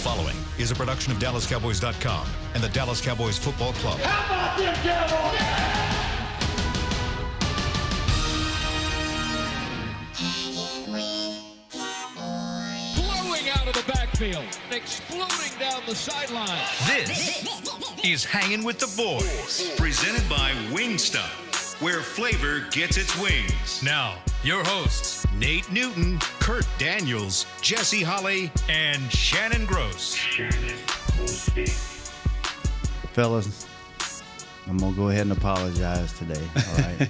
following is a production of DallasCowboys.com and the Dallas Cowboys Football Club. How about them Cowboys? Blowing out of the backfield, exploding down the sideline. This is Hangin' with the Boys, presented by Wingstop, where flavor gets its wings. Now, your hosts, Nate Newton, Kurt Daniels, Jesse Hollie, and Shannon Gross. Fellas, I'm going to go ahead and apologize today, all right?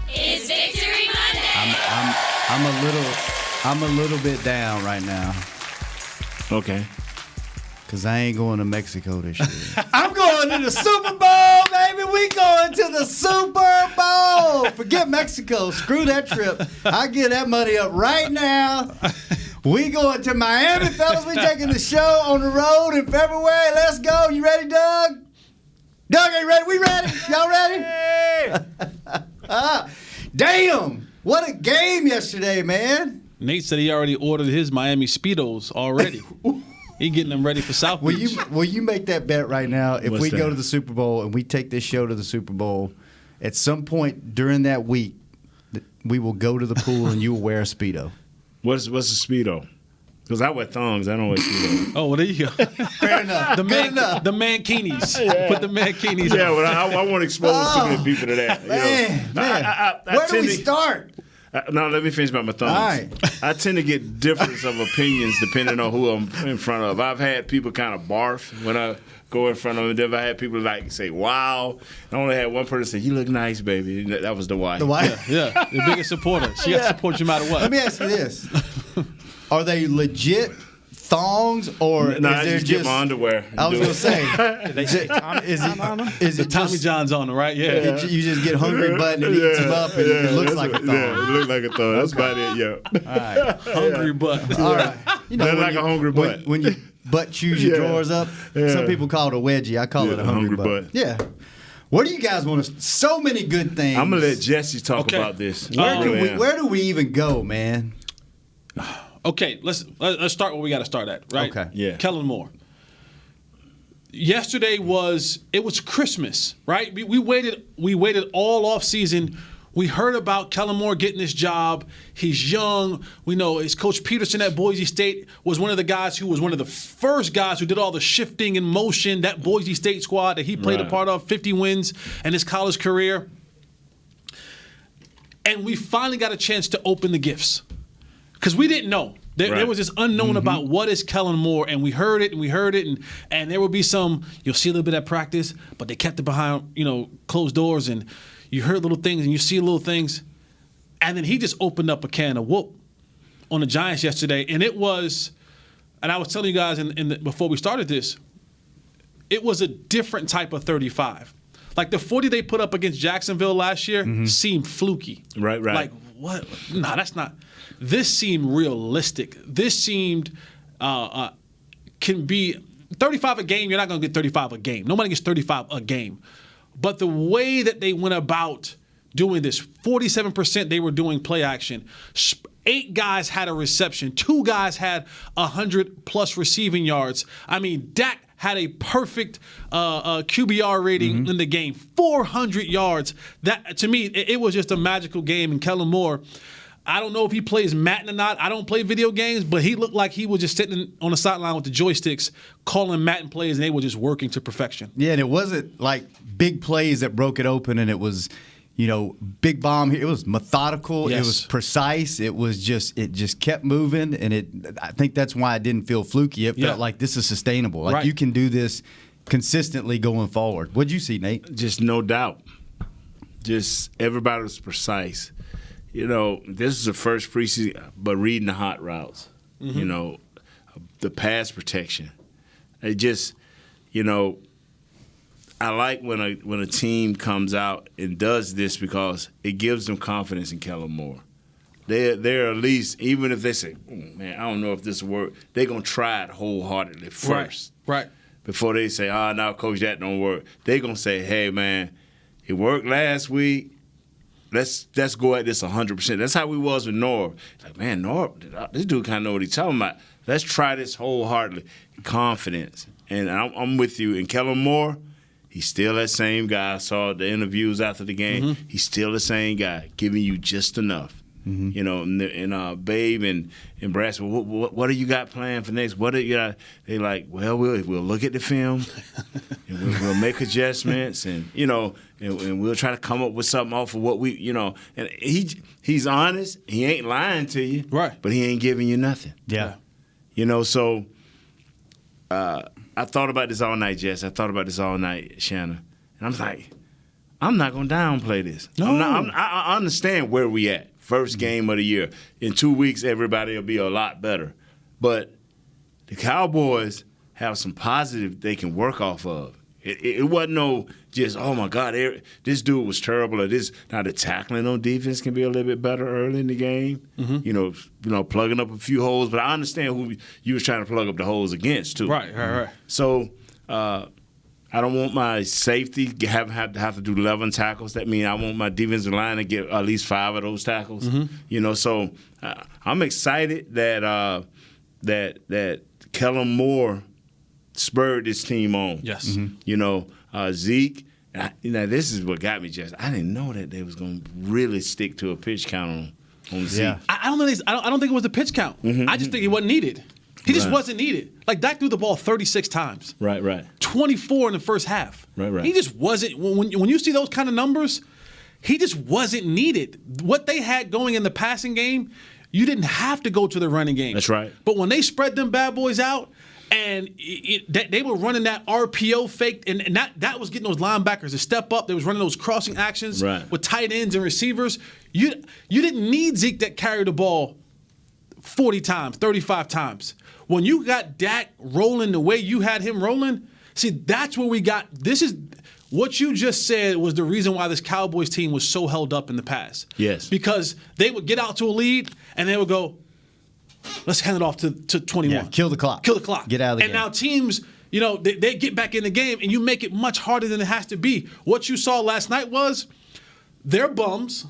It's Victory Monday! I'm a little bit down right now. Okay. Because I ain't going to Mexico this year. I'm going to the Super Bowl, baby. We going to the Super Bowl. Forget Mexico. Screw that trip. I get that money up right now. We going to Miami, fellas. We taking the show on the road in February. Let's go. You ready, Doug? Doug, are you ready? We ready? Y'all ready? Hey. Damn. What a game yesterday, man. Nate said he already ordered his Miami Speedos already. He getting them ready for South Beach. Will you make that bet right now? If What's we that? go to the Super Bowl and we take this show to the Super Bowl, at some point during that week, we will go to the pool and you will wear a Speedo. What's a Speedo? Because I wear thongs. I don't wear Speedos. Oh, well, there you go. Fair enough. The enough. mankinis. Yeah. Put the mankinis Yeah, on. but I want to expose too many people to that. Man. I Where do tend we to- start? No, let me finish about my thongs. All right. I tend to get difference of opinions depending on who I'm in front of. I've had people kind of barf when I go in front of them. Then I've had people like say, wow. I only had one person say, you look nice, baby. And that was the wife. The wife? Yeah, the biggest supporter. She got to support you no matter what. Let me ask you this. Are they legit thongs or No, is I there just get my underwear. and I was do going to it. say, is The it Tommy just, John's on them, right? Yeah. you just get hungry button and eats them up and it looks that's like a what- thong? Yeah, it looks like a thong. That's about it, yeah. All right. Hungry butt. All right. You Nothing when like a hungry butt. When you butt chews your Yeah. drawers up, Yeah. some people call it a wedgie. I call Yeah, it a hungry butt. Yeah. What do you guys want to? So many good things. I'm going to let Jesse talk Okay. about this. Where do we even go, man? Okay, let's start where we got to start at, right? Okay. Yeah. Kellen Moore. Yesterday was Christmas, right? We waited all off season. We heard about Kellen Moore getting this job. He's young. We know his coach Peterson at Boise State was one of the guys who was one of the first guys who did all the shifting and motion, that Boise State squad that he played a Right. part of, 50 wins in his college career. And we finally got a chance to open the gifts. Because we didn't know. There Right. was this unknown about what is Kellen Moore, and we heard it, and there would be some, you'll see a little bit at practice, but they kept it behind, closed doors, and you heard little things, and you see little things. And then he just opened up a can of whoop on the Giants yesterday, and it was, and I was telling you guys before we started this, it was a different type of 35. Like the 40 they put up against Jacksonville last year seemed fluky. Right. Like, what? No, that's not. This seemed realistic. This seemed can be 35 a game. You're not going to get 35 a game. Nobody gets 35 a game. But the way that they went about doing this, 47% they were doing play action. 8 guys had a reception. 2 guys had 100-plus receiving yards. I mean, Dak had a perfect QBR rating in the game, 400 yards. That to me, it was just a magical game. And Kellen Moore, I don't know if he plays Madden or not. I don't play video games, but he looked like he was just sitting on the sideline with the joysticks, calling Madden plays, and they were just working to perfection. Yeah, and it wasn't like big plays that broke it open, and it was, big bomb here. It was methodical. Yes. It was precise. It just kept moving, and I think that's why it didn't feel fluky. It felt like this is sustainable. Like you can do this consistently going forward. What'd you see, Nate? Just no doubt. Just everybody was precise. This is the first preseason, but reading the hot routes, the pass protection. It just, I like when a team comes out and does this because it gives them confidence in Kellen Moore. They're at least, even if they say, man, I don't know if this will work, they're going to try it wholeheartedly first. Right. Before they say, now, Coach, that don't work. They're going to say, hey, man, it worked last week. let's go at this 100%. That's how we was with Norv. Like, man, Norv, this dude kind of know what he's talking about. Let's try this wholeheartedly. Confidence. And I'm with you. And Kellen Moore, he's still that same guy. I saw the interviews after the game. Mm-hmm. He's still the same guy, giving you just enough. Mm-hmm. You know, and Babe and Brass, what do you got planned for next? What do you got? They like, well, we'll look at the film, and we'll make adjustments, and you know, and we'll try to come up with something off of what we, you know. And he's honest. He ain't lying to you, right? But he ain't giving you nothing. Yeah. You know, so I thought about this all night, Jess. I thought about this all night, Shannon, and I'm like, I'm not gonna downplay this. No, I understand where we at. First game of the year. In 2 weeks, everybody will be a lot better. But the Cowboys have some positive they can work off of. It wasn't no just, oh, my God, this dude was terrible. Or this. Now, the tackling on defense can be a little bit better early in the game. Mm-hmm. You know, plugging up a few holes. But I understand who you was trying to plug up the holes against, too. Right. So, I don't want my safety have to do 11 tackles. That means I want my defensive line to get at least 5 of those tackles. Mm-hmm. You know, so I'm excited that Kellen Moore spurred this team on. Yes. Mm-hmm. You know, Zeke. This is what got me, Jess. I didn't know that they was going to really stick to a pitch count on Zeke. Yeah. I don't think it was a pitch count. Mm-hmm. I just think it wasn't needed. He just wasn't needed. Like, Dak threw the ball 36 times. Right. 24 in the first half. Right. He just wasn't. When you see those kind of numbers, he just wasn't needed. What they had going in the passing game, you didn't have to go to the running game. That's right. But when they spread them bad boys out, and they were running that RPO fake, and that was getting those linebackers to step up. They was running those crossing actions with tight ends and receivers. You didn't need Zeke that carried the ball 40 times, 35 times. When you got Dak rolling the way you had him rolling, see, that's where we got. This is what you just said was the reason why this Cowboys team was so held up in the past. Yes. Because they would get out to a lead, and they would go, let's hand it off to 21. Yeah, kill the clock. Get out of the game. And now teams, you know, they get back in the game, and you make it much harder than it has to be. What you saw last night was they're bums.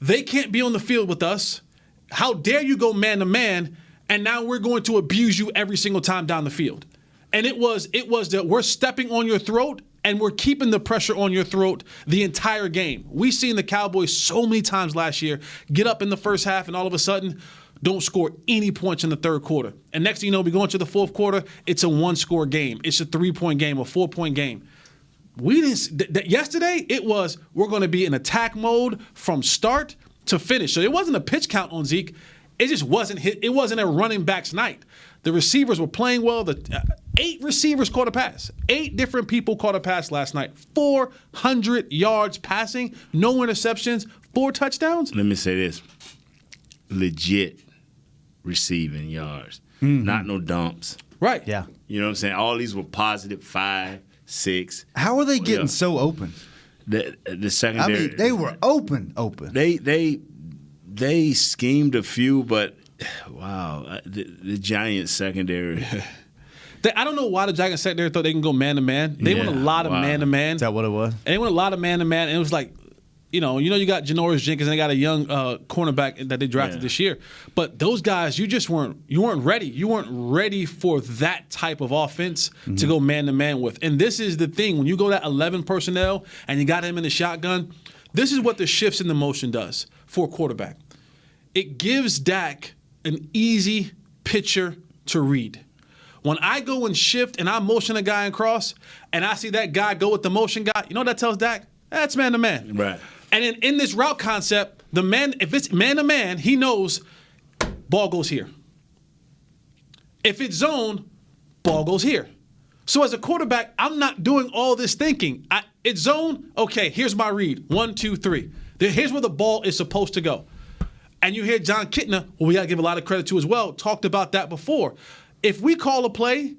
They can't be on the field with us. How dare you go man-to-man, and now we're going to abuse you every single time down the field. And it was that we're stepping on your throat, and we're keeping the pressure on your throat the entire game. We've seen the Cowboys so many times last year get up in the first half and all of a sudden don't score any points in the third quarter. And next thing you know, we go into the fourth quarter, it's a one-score game. It's a 3-point game, a 4-point game. We didn't. Yesterday, it was we're going to be in attack mode from start to finish. So it wasn't a pitch count on Zeke. It just wasn't it wasn't a running back's night. The receivers were playing well. 8 receivers caught a pass. 8 different people caught a pass last night. 400 yards passing, no interceptions, 4 touchdowns. Let me say this. Legit receiving yards. Mm-hmm. Not no dumps. Right. Yeah. You know what I'm saying? All these were positive 5, 6. How are they getting so open? The secondary. I mean, they were open. They schemed a few, but wow, the Giants secondary. I don't know why the Giants secondary thought they can go man-to-man. They went a lot of man-to-man. Is that what it was? And they went a lot of man-to-man, and it was like, you got Janoris Jenkins, and they got a young cornerback that they drafted this year. But those guys, you weren't ready. You weren't ready for that type of offense to go man-to-man with. And this is the thing. When you go that 11 personnel and you got him in the shotgun, this is what the shifts in the motion does for a quarterback. It gives Dak an easy picture to read. When I go and shift and I motion a guy and cross, and I see that guy go with the motion guy, you know what that tells Dak? That's man-to-man. Right. And in this route concept, if it's man-to-man, he knows ball goes here. If it's zone, ball goes here. So as a quarterback, I'm not doing all this thinking. It's zone, okay, here's my read. 1, 2, 3. Here's where the ball is supposed to go. And you hear John Kitna, who we got to give a lot of credit to as well, talked about that before. If we call a play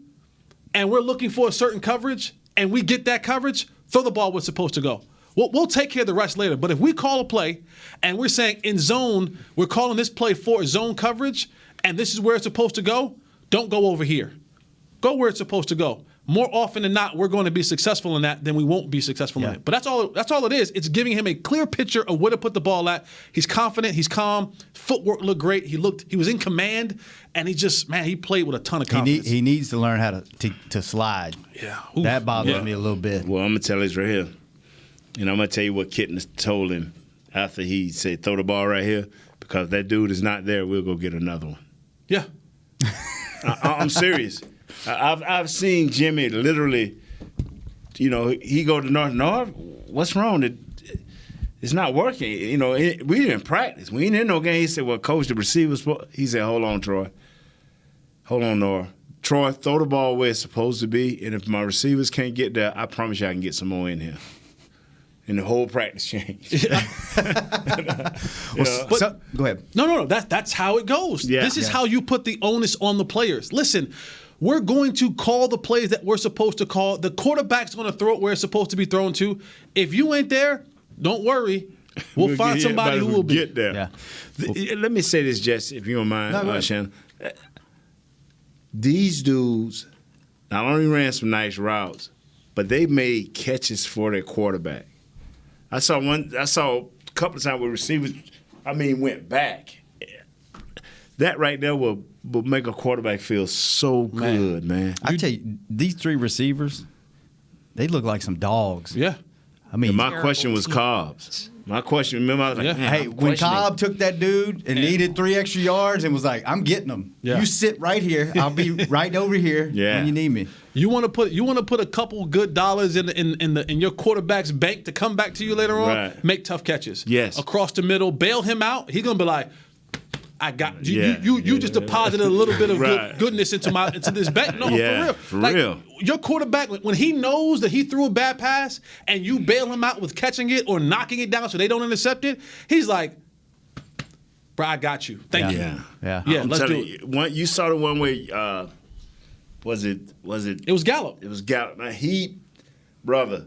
and we're looking for a certain coverage and we get that coverage, throw the ball where it's supposed to go. We'll take care of the rest later. But if we call a play and we're saying in zone, we're calling this play for zone coverage, and this is where it's supposed to go, don't go over here. Go where it's supposed to go. more often than not, we're going to be successful in that than we won't be successful in it. But that's all it is. It's giving him a clear picture of where to put the ball at. He's confident. He's calm. Footwork looked great. He was in command, and he played with a ton of confidence. He needs to learn how to slide. Yeah. That bothers me a little bit. Well, I'm going to tell this right here. And I'm going to tell you what Kitten told him after he said, throw the ball right here. Because that dude is not there, we'll go get another one. Yeah. I'm serious. I've seen Jimmy literally, he go to North. What's wrong? It's not working. We didn't practice. We ain't in no game. He said, well, coach, the receivers. He said, hold on, Troy. Hold on, Nora. Troy, throw the ball where it's supposed to be, and if my receivers can't get there, I promise you I can get some more in here. And the whole practice changed. Go ahead. No. That's how it goes. Yeah. This is how you put the onus on the players. Listen, we're going to call the plays that we're supposed to call. The quarterback's going to throw it where it's supposed to be thrown to. If you ain't there, don't worry. We'll find somebody who will be. Get there. Yeah. Let me say this, Jess, if you don't mind, Shannon. These dudes not only ran some nice routes, but they made catches for their quarterback. I saw a couple of times where receivers, went back. That right there will make a quarterback feel so good, man. I tell you, these three receivers, they look like some dogs. Yeah. And my question was Cobb's. My question, remember, I was like, hey, when Cobb took that dude and needed 3 extra yards and was like, I'm getting them. Yeah. You sit right here. I'll be right over here when you need me. You want to put a couple good dollars in your quarterback's bank to come back to you later on. Right. Make tough catches. Yes. Across the middle, bail him out. He's gonna be like, I got you. You just deposited a little bit of goodness into this bank. No, for real. Your quarterback, when he knows that he threw a bad pass and you bail him out with catching it or knocking it down so they don't intercept it, he's like, bro, I got you. Thank you. Yeah. Let's do it. You saw the one where was it? It was Gallup. It was Gallup. Now brother,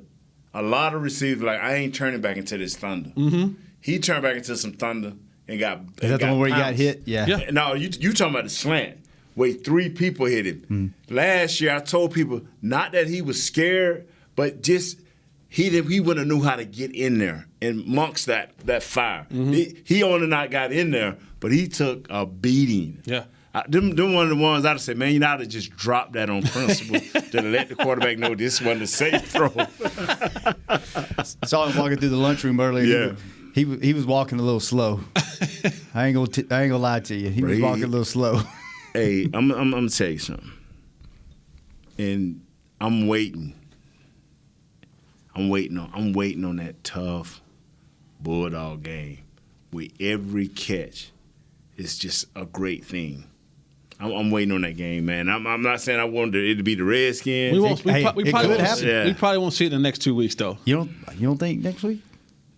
a lot of receivers like, I ain't turning back into this thunder. Mm-hmm. He turned back into some thunder and got. Is that the one where he got hit? Yeah. No, you talking about the slant where 3 people hit him. Last year, I told people not that he was scared, but just he wouldn't have knew how to get in there and amongst that fire. Mm-hmm. He only not got in there, but he took a beating. Yeah. Them one of the ones I'd have said, man, you ought to just drop that on principle to let the quarterback know this wasn't a safe throw. Saw him walking through the lunchroom earlier. Yeah. He was walking a little slow. I ain't gonna lie to you. He was walking a little slow. Hey, I'm gonna tell you something. And I'm waiting. I'm waiting on that tough Bulldog game where every catch is just a great thing. I'm waiting on that game, man. I'm not saying I wanted it to be the Redskins. We probably won't see it in the next 2 weeks, though. You don't think next week?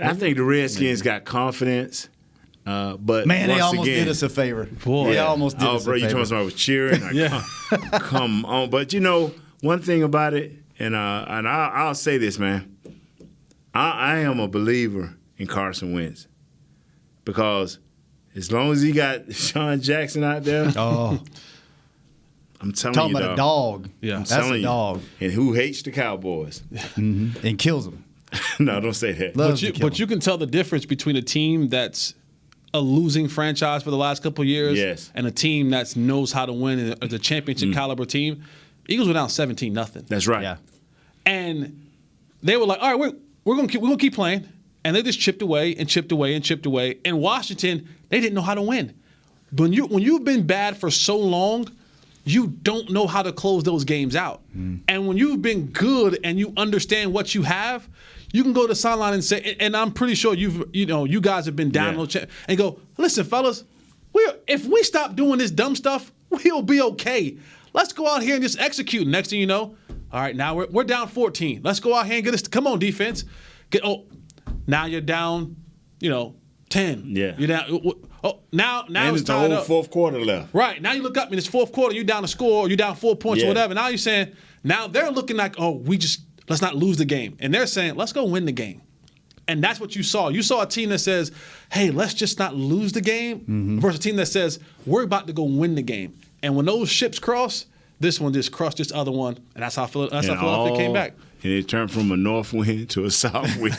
I think the Redskins got confidence. But man, they almost again, did us a favor. Boy. They almost did us a favor. You told us I was cheering. Come on. But one thing about it, and I'll say this, man. I am a believer in Carson Wentz because as long as he got Sean Jackson out there, I'm telling you, about a dog. Yeah, I'm that's telling a dog, and who hates the Cowboys and kills them. No, don't say that. But you can tell the difference between a team that's a losing franchise for the last couple of years and a team that knows how to win and is a championship caliber team. Eagles were down 17-0. That's right. Yeah. And they were like, all right, we're gonna keep playing. And they just chipped away and chipped away and chipped away. And Washington, they didn't know how to win. But when you've been bad for so long, you don't know how to close those games out. And when you've been good and you understand what you have, you can go to the sideline and say, and I'm pretty sure you guys have been down and go, listen, fellas, if we stop doing this dumb stuff, we'll be okay. Let's go out here and just execute. Next thing you know, all right, now we're down 14. Let's go out here and get us. Come on, defense. Now you're down, 10. Yeah. You're down. Now and it's the tied whole up. fourth quarter left. Right. Now you look up and it's fourth quarter, you're down a score, you're down 4 points or whatever. Now you're saying, now they're looking like, let's not lose the game. And they're saying, let's go win the game. And that's what you saw. You saw a team that says, hey, let's just not lose the game versus a team that says, we're about to go win the game. And when those ships cross, This one just crushed this other one, and that's how Philadelphia came back. And it turned from a north wind to a south wind.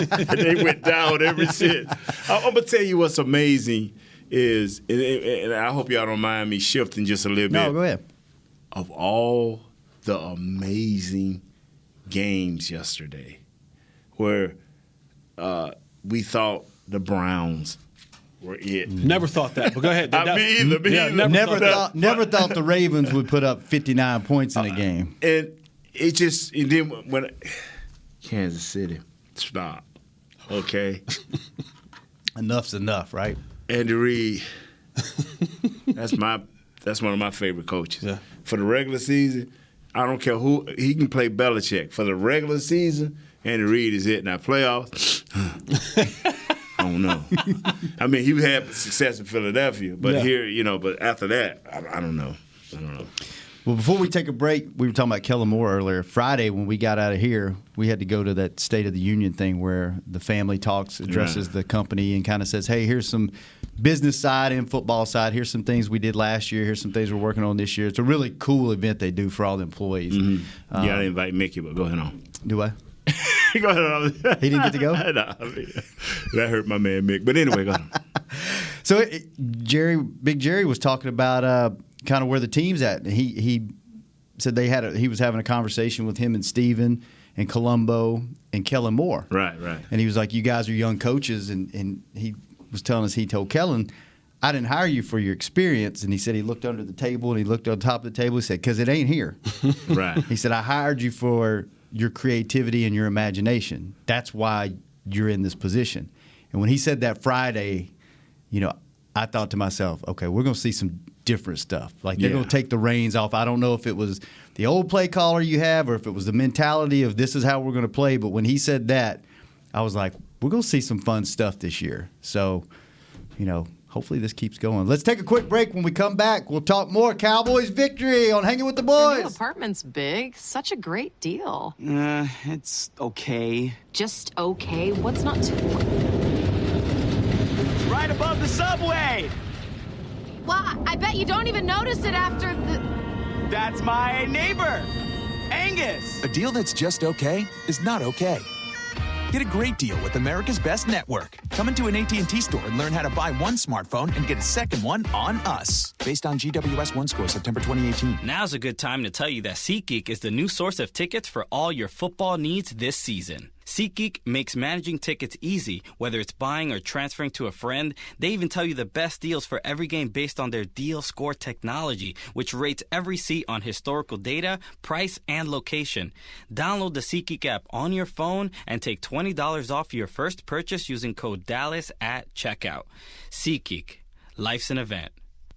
And they went down ever since. I'm going to tell you what's amazing is, and I hope y'all don't mind me shifting just a little bit. No, go ahead. Of all the amazing games yesterday where we thought the Browns were it. Never thought that, but go ahead. Me either. Never thought the Ravens would put up 59 points in a game. And it just, and then when Kansas City, stop, okay? Enough's enough, right? Andy Reid, that's one of my favorite coaches. Yeah. For the regular season, I don't care who, he can play Belichick. For the regular season, Andy Reid is it. Now playoffs, I don't know. I mean, he had success in Philadelphia, but here, but after that, I don't know. Well, before we take a break, we were talking about Kellen Moore earlier. Friday, when we got out of here, we had to go to that State of the Union thing where the family addresses the company and kind of says, hey, here's some business side and football side. Here's some things we did last year. Here's some things we're working on this year. It's a really cool event they do for all the employees. Mm-hmm. You got to invite Mickey, but go ahead on. Do I? Go ahead on. He didn't get to go? No, that hurt my man Mick. But anyway, go on. So Big Jerry was talking about kind of where the team's at. He said he was having a conversation with him and Steven and Colombo and Kellen Moore. Right. And he was like, you guys are young coaches. And he was telling us, he told Kellen, I didn't hire you for your experience. And he said he looked under the table and he looked on top of the table. He said, because it ain't here. Right. He said, I hired you for your creativity and your imagination. That's why you're in this position. And when he said that Friday, I thought to myself, okay, we're going to see some different stuff. Like they're going to take the reins off. I don't know if it was the old play caller you have or if it was the mentality of this is how we're going to play. But when he said that, I was like, we're going to see some fun stuff this year. So, hopefully this keeps going. Let's take a quick break. When we come back, we'll talk more Cowboys victory on Hanging with the Boys. The new apartment's big. Such a great deal. It's okay. Just okay? What's not to... Right above the subway! Well, I bet you don't even notice it after the... That's my neighbor, Angus. A deal that's just okay is not okay. Get a great deal with America's Best Network. Come into an AT&T store and learn how to buy one smartphone and get a second one on us. Based on GWS One score, September 2018. Now's a good time to tell you that SeatGeek is the new source of tickets for all your football needs this season. SeatGeek makes managing tickets easy, whether it's buying or transferring to a friend. They even tell you the best deals for every game based on their deal score technology, which rates every seat on historical data, price, and location. Download the SeatGeek app on your phone and take $20 off your first purchase using code Dallas at checkout. SeatGeek. Life's an event.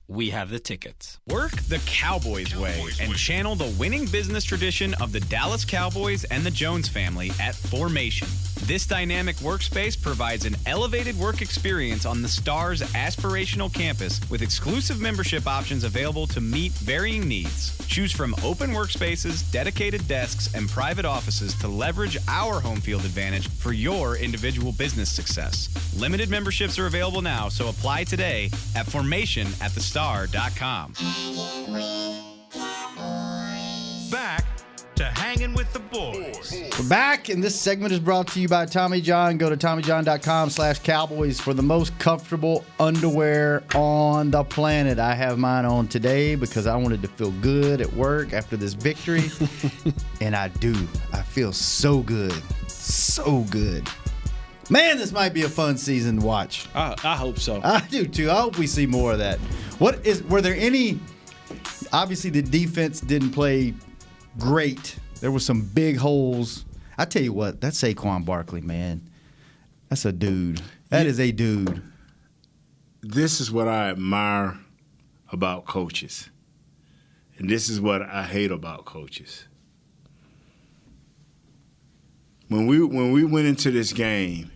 We have the tickets. Work the Cowboys way and channel the winning business tradition of the Dallas Cowboys and the Jones family at Formation. This dynamic workspace provides an elevated work experience on the Star's aspirational campus with exclusive membership options available to meet varying needs. Choose from open workspaces, dedicated desks, and private offices to leverage our home field advantage for your individual business success. Limited memberships are available now, so apply today at formationatthestar.com. Back to Hanging with the Boys. We're back, and this segment is brought to you by Tommy John. Go to TommyJohn.com/Cowboys for the most comfortable underwear on the planet. I have mine on today because I wanted to feel good at work after this victory, and I do. I feel so good. So good. Man, this might be a fun season to watch. I hope so. I do, too. I hope we see more of that. Were there any... Obviously, the defense didn't play great. There were some big holes. I tell you what, that's Saquon Barkley, man. That's a dude. That is a dude. This is what I admire about coaches. And this is what I hate about coaches. When we went into this game,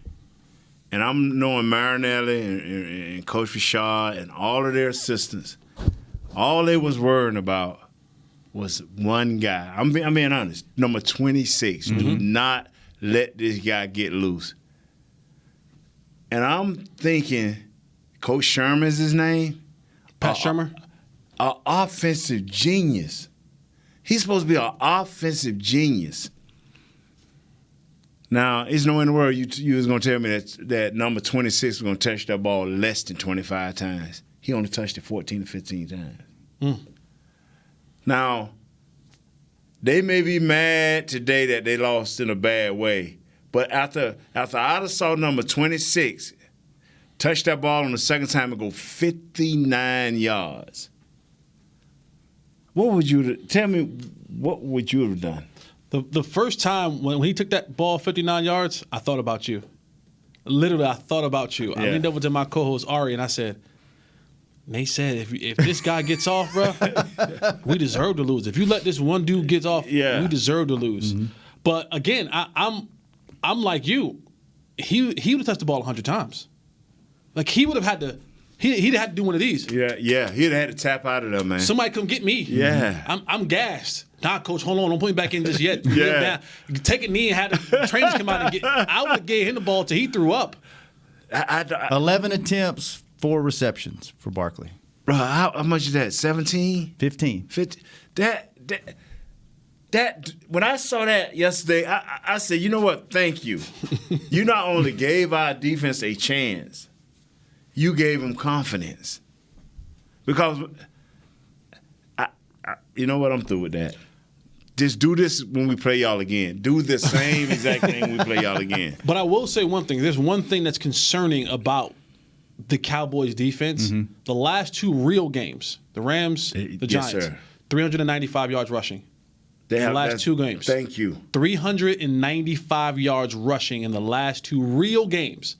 and I'm knowing Marinelli and Coach Rashad and all of their assistants, all they was worrying about was one guy. I'm being honest. Number 26. Mm-hmm. Do not let this guy get loose. And I'm thinking, Coach Sherman's his name? Pat Shermer? An offensive genius. He's supposed to be an offensive genius. Now, there's no way in the world you was going to tell me that number 26 was going to touch that ball less than 25 times. He only touched it 14 to 15 times. Now, they may be mad today that they lost in a bad way, but after I saw number 26 touch that ball on the second time and go 59 yards, what would you have done? The first time when he took that ball 59 yards, I thought about you. Literally, I thought about you. Yeah. I leaned over to my co-host Ari and I said, Nate said, if this guy gets off, bro, we deserve to lose. If you let this one dude get off, we deserve to lose. Mm-hmm. But again, I'm like you. He would have touched the ball 100 times. Like he would have had to. He'd have to do one of these. Yeah. He'd have had to tap out of there, man. Somebody come get me. Yeah. I'm gassed. Nah, coach, hold on. Don't put me back in just yet. Yeah. Take a knee and have the trainers come out and get. I would have gave him the ball till he threw up. 11 attempts, 4 receptions for Barkley. Bro, how much is that? 17? 15. 50. That when I saw that yesterday, I said, you know what? Thank you. You not only gave our defense a chance, you gave them confidence. Because, you know what? I'm through with that. Just do this when we play y'all again. Do the same exact thing when we play y'all again. But I will say one thing. There's one thing that's concerning about the Cowboys defense. Mm-hmm. The last 2 real games, the Rams, the Giants, yes, 395 yards rushing. The last 2 games. Thank you. 395 yards rushing in the last 2 real games.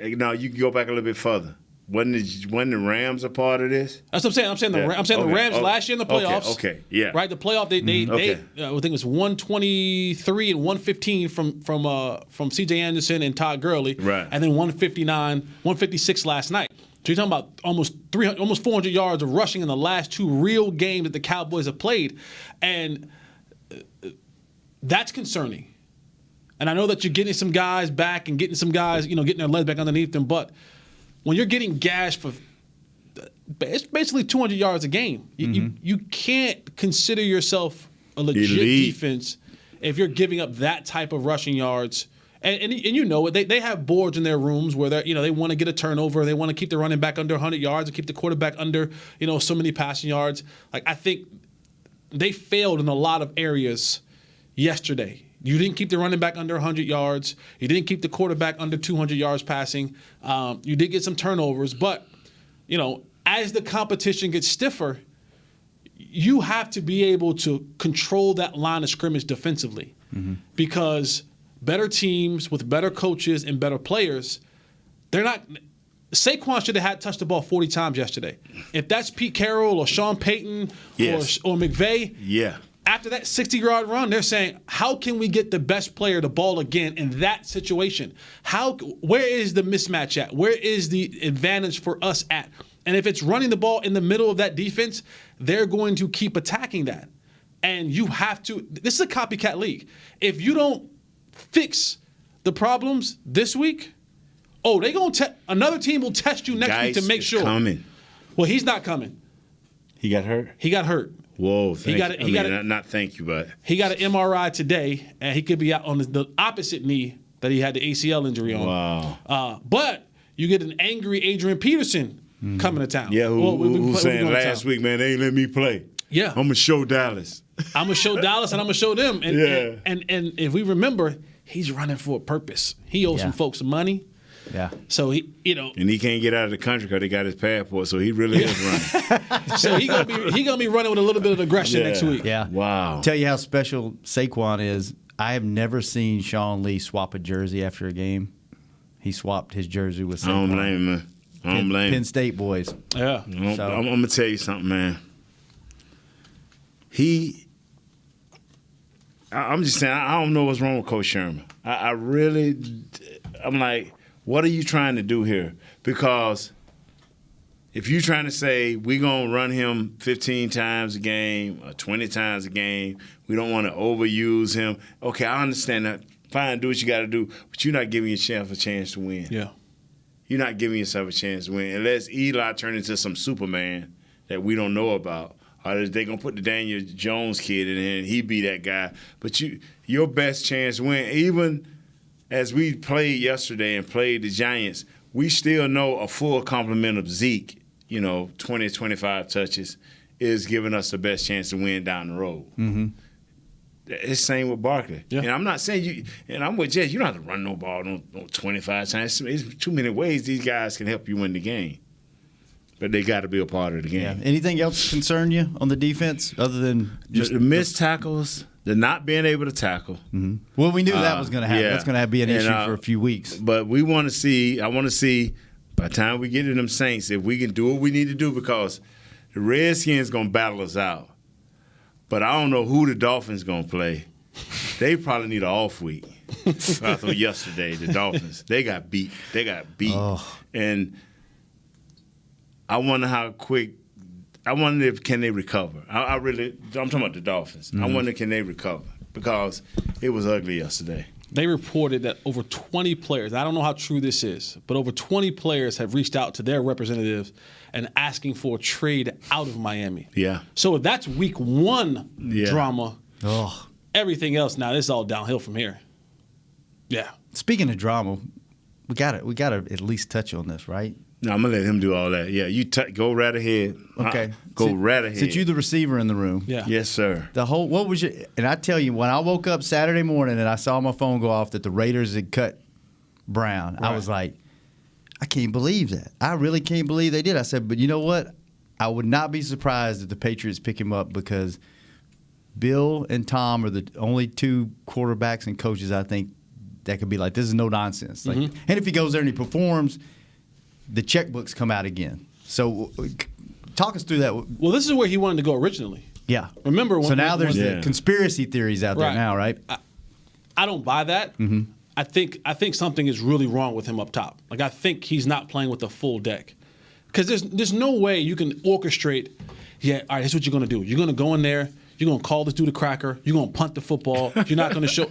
Now, you can go back a little bit further. Wasn't the Rams a part of this? That's what I'm saying. I'm saying the Rams last year in the playoffs. Okay, yeah. Right, the playoff, they I think it was 123 and 115 from C.J. Anderson and Todd Gurley. Right. And then 156 last night. So you're talking about almost 400 yards of rushing in the last 2 real games that the Cowboys have played. And that's concerning. And I know that you're getting some guys back and getting some guys, getting their legs back underneath them. But when you're getting gashed for basically 200 yards a game, you can't consider yourself a legit defense if you're giving up that type of rushing yards. And you know it. They have boards in their rooms where they want to get a turnover. They want to keep the running back under 100 yards and keep the quarterback under so many passing yards. Like I think they failed in a lot of areas yesterday. You didn't keep the running back under 100 yards. You didn't keep the quarterback under 200 yards passing. You did get some turnovers. But, as the competition gets stiffer, you have to be able to control that line of scrimmage defensively. Mm-hmm. Because better teams with better coaches and better players, they're not – Saquon should have touched the ball 40 times yesterday. If that's Pete Carroll or Sean Payton or McVay – yeah. After that 60-yard run, they're saying, how can we get the best player the ball again in that situation? Where is the mismatch at? Where is the advantage for us at? And if it's running the ball in the middle of that defense, they're going to keep attacking that. And you have to – this is a copycat league. If you don't fix the problems this week, they're going to another team will test you next week to make sure. Coming. Well, he's not coming. He got hurt? He got hurt. Whoa, not thank you, but he got an MRI today, and he could be out on the opposite knee that he had the ACL injury on. Wow. But you get an angry Adrian Peterson coming to town. Yeah, who saying last week, man, they ain't let me play. Yeah. I'm going to show Dallas. I'm going to show Dallas, and I'm going to show them. And if we remember, he's running for a purpose. He owes some folks some money. Yeah. So he, and he can't get out of the country because they got his passport. So he really is running. So he gonna be running with a little bit of aggression next week. Yeah. Wow. Tell you how special Saquon is. I have never seen Sean Lee swap a jersey after a game. He swapped his jersey with Saquon. I don't blame him, man. I don't blame him. Penn State boys. Yeah. I'm gonna tell you something, man. I'm just saying. I don't know what's wrong with Coach Sherman. I'm like, what are you trying to do here? Because if you're trying to say we're going to run him 15 times a game or 20 times a game, we don't want to overuse him. Okay, I understand that. Fine, do what you got to do, but you're not giving yourself a chance to win. Yeah. You're not giving yourself a chance to win. Unless Eli turns into some Superman that we don't know about, Or they gonna put the Daniel Jones kid in there and he be that guy. But your best chance to win, even as we played yesterday and played the Giants, we still know a full complement of Zeke, 20, 25 touches, is giving us the best chance to win down the road. Mm-hmm. It's the same with Barkley. Yeah. And I'm not saying you, and I'm with Jess, you don't have to run no ball no 25 times. It's too many ways these guys can help you win the game. But they got to be a part of the game. Yeah. Anything else concern you on the defense other than just the missed tackles, the not being able to tackle? Mm-hmm. Well, we knew that was going to happen. Yeah. That's going to be an issue for a few weeks. But I want to see by the time we get to them Saints, if we can do what we need to do, because the Redskins going to battle us out. But I don't know who the Dolphins going to play. They probably need an off week. I thought yesterday, the Dolphins, they got beat. Oh. And I wonder how quick. I wonder if can they recover. I'm talking about the Dolphins. Mm-hmm. I wonder can they recover, because it was ugly yesterday. They reported that over 20 players, I don't know how true this is, but over 20 players have reached out to their representatives and asking for a trade out of Miami. Yeah. So if that's week one drama, everything else now, this is all downhill from here. Yeah. Speaking of drama, we got to at least touch on this, right? No, I'm going to let him do all that. Yeah, you go right ahead. Okay. Right ahead. Since you're the receiver in the room. Yeah. Yes, sir. What was your, and I tell you, when I woke up Saturday morning and I saw my phone go off that the Raiders had cut Brown, right. I was like, I can't believe that. I really can't believe they did. I said, but you know what? I would not be surprised if the Patriots pick him up, because Bill and Tom are the only two quarterbacks and coaches I think that could be like, this is no nonsense. Like, and if he goes there and he performs, the checkbooks come out again. So talk us through that. Well, this is where he wanted to go originally. Yeah. Remember when? So now there's the conspiracy theories out there now, right? I don't buy that. Mm-hmm. I think something is really wrong with him up top. Like, I think he's not playing with the full deck. Because there's no way you can orchestrate, all right, here's what you're going to do. You're going to go in there, you're going to call this dude a cracker, you're going to punt the football, you're not going to show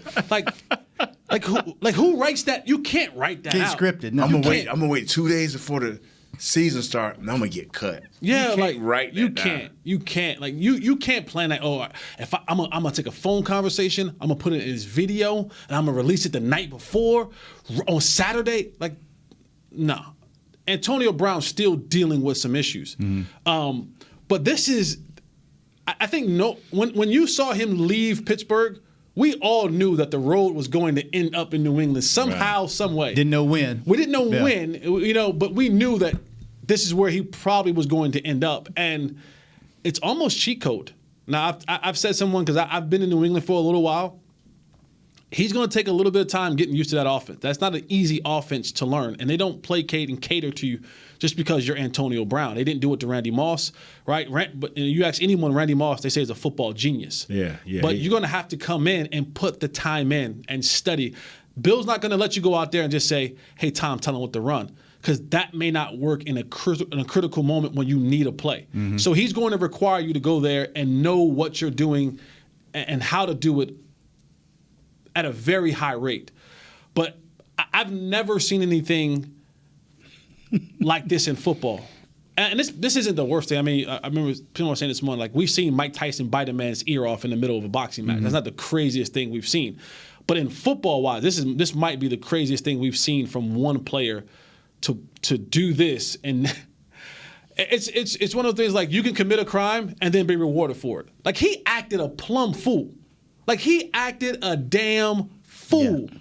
who writes that? You can't write that out. Scripted. No, I'm gonna wait 2 days before the season starts, and I'm gonna get cut. Yeah, you can't you can't you can't plan that. Oh, if I'm gonna take a phone conversation, I'm gonna put it in this video, and I'm gonna release it the night before on Saturday. Like, no. Antonio Brown's still dealing with some issues, but this is, I think, when you saw him leave Pittsburgh, we all knew that the road was going to end up in New England somehow, some way. Didn't know when. We didn't know when, but we knew that this is where he probably was going to end up. And it's almost cheat code. Now, I've said someone, because I've been in New England for a little while, he's going to take a little bit of time getting used to that offense. That's not an easy offense to learn. And they don't placate and cater to you just because you're Antonio Brown. They didn't do it to Randy Moss, right? But you ask anyone Randy Moss, they say he's a football genius. Yeah. But you're going to have to come in and put the time in and study. Bill's not going to let you go out there and just say, hey, Tom, tell him what to run, because that may not work in a critical moment when you need a play. Mm-hmm. So he's going to require you to go there and know what you're doing and how to do it at a very high rate. But I've never seen anything like this in football. And this isn't the worst thing. I mean, I remember people were saying this morning, like, we've seen Mike Tyson bite a man's ear off in the middle of a boxing match. Mm-hmm. That's not the craziest thing we've seen. But in football-wise, this might be the craziest thing we've seen from one player to do this. And it's one of those things, like, you can commit a crime and then be rewarded for it. Like, he acted a plumb fool. Like, he acted a damn fool. Yeah.